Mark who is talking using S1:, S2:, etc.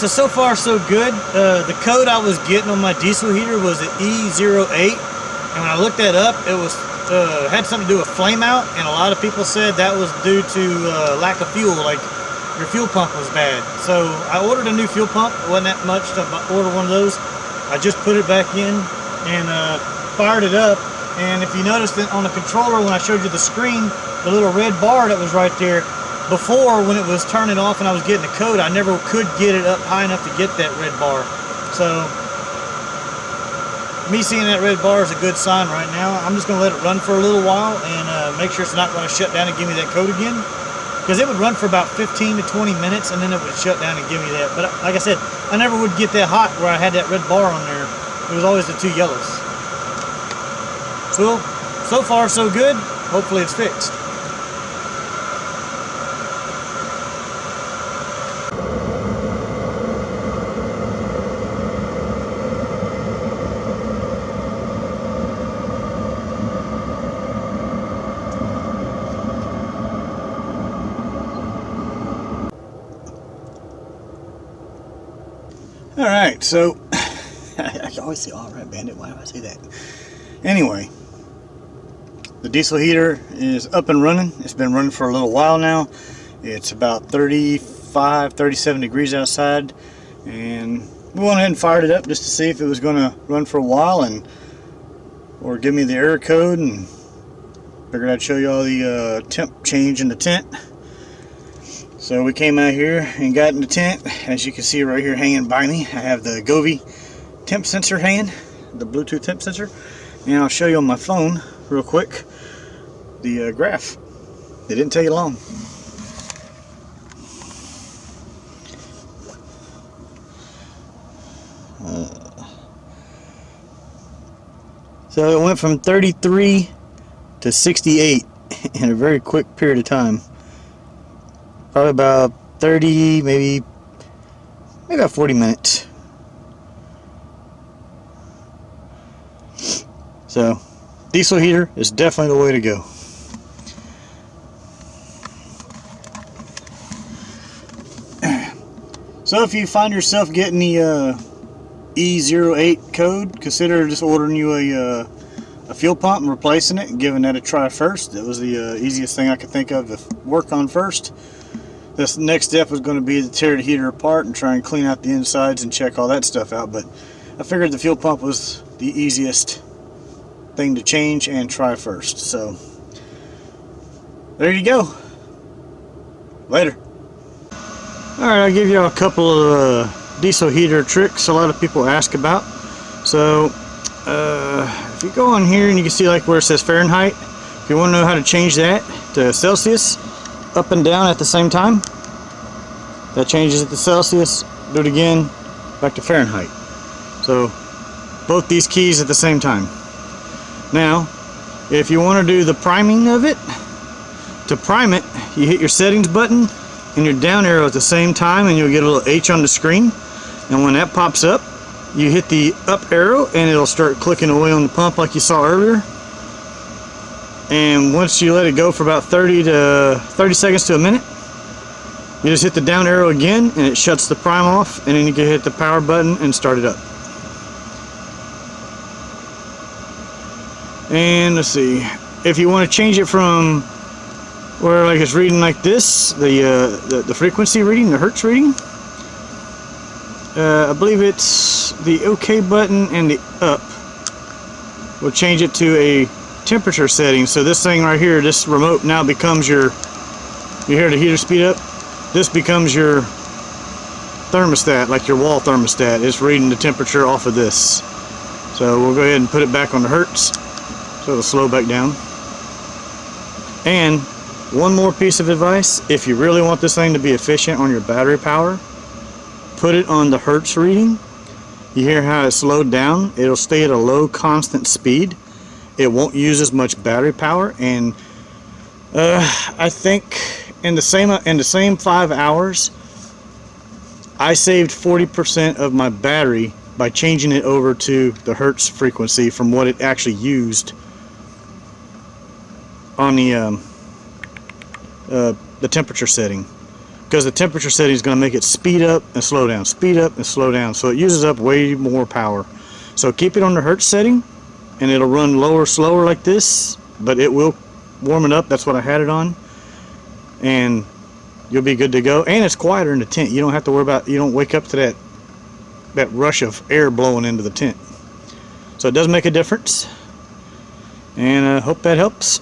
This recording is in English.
S1: so far so good. The code I was getting on my diesel heater was an E-08, and when I looked that up, it was had something to do with flameout, and a lot of people said that was due to lack of fuel, like your fuel pump was bad. So I ordered a new fuel pump. It wasn't that much to order one of those. I just put it back in and fired it up, and if you noticed that on the controller when I showed you the screen, the little red bar that was right there, before when it was turning off and I was getting the code, I never could get it up high enough to get that red bar. So me seeing that red bar is a good sign right now. I'm just going to let it run for a little while and make sure it's not going to shut down and give me that code again, because it would run for about 15 to 20 minutes and then it would shut down and give me that. But like I said, I never would get that hot where I had that red bar on there. It was always the two yellows. So far so good. Hopefully it's fixed. Alright, so I always say alright bandit, why do I say that? Anyway, the diesel heater is up and running. It's been running for a little while now. It's about 37 degrees outside, and we went ahead and fired it up just to see if it was going to run for a while or give me the error code, and figured I'd show you all the temp change in the tent. So we came out here and got in the tent. As you can see right here hanging by me, I have the Govee temp sensor hanging, the Bluetooth temp sensor, and I'll show you on my phone real quick the graph. It didn't take long. So it went from 33 to 68 in a very quick period of time. Probably about 30, maybe about 40 minutes. So, diesel heater is definitely the way to go. So if you find yourself getting the E-08 code, consider just ordering you a fuel pump and replacing it and giving that a try first. It was the easiest thing I could think of to work on first. This next step was going to be to tear the heater apart and try and clean out the insides and check all that stuff out, but I figured the fuel pump was the easiest thing to change and try first. So there you go. Later. Alright, I'll give you a couple of diesel heater tricks a lot of people ask about. So if you go on here and you can see like where it says Fahrenheit, if you want to know how to change that to Celsius, up and down at the same time, that changes it to Celsius. Do it again, back to Fahrenheit. So both these keys at the same time. Now if you want to do the priming of it, to prime it, you hit your settings button and your down arrow at the same time, and you'll get a little H on the screen, and when that pops up, you hit the up arrow and it'll start clicking away on the pump like you saw earlier. And once you let it go for about 30 seconds to a minute, you just hit the down arrow again and it shuts the prime off, and then you can hit the power button and start it up. And let's see, if you want to change it from where like it's reading like this, the frequency reading, the hertz reading, I believe it's the OK button and the up will change it to a temperature setting. So this thing right here, this remote now becomes your, you hear the heater speed up, this becomes your thermostat, like your wall thermostat. It's reading the temperature off of this. So we'll go ahead and put it back on the hertz so it'll slow back down. And one more piece of advice, if you really want this thing to be efficient on your battery power, put it on the hertz reading. You hear how it slowed down? It'll stay at a low constant speed. It won't use as much battery power, and I think in the same 5 hours I saved 40% of my battery by changing it over to the hertz frequency from what it actually used on the temperature setting. because the temperature setting is going to make it speed up and slow down, speed up and slow down, so it uses up way more power. So keep it on the Hertz setting and it'll run lower, slower like this, but it will warm it up. That's what I had it on, and you'll be good to go. And it's quieter in the tent. You don't have to worry about, you don't wake up to that rush of air blowing into the tent. So it does make a difference, and I hope that helps.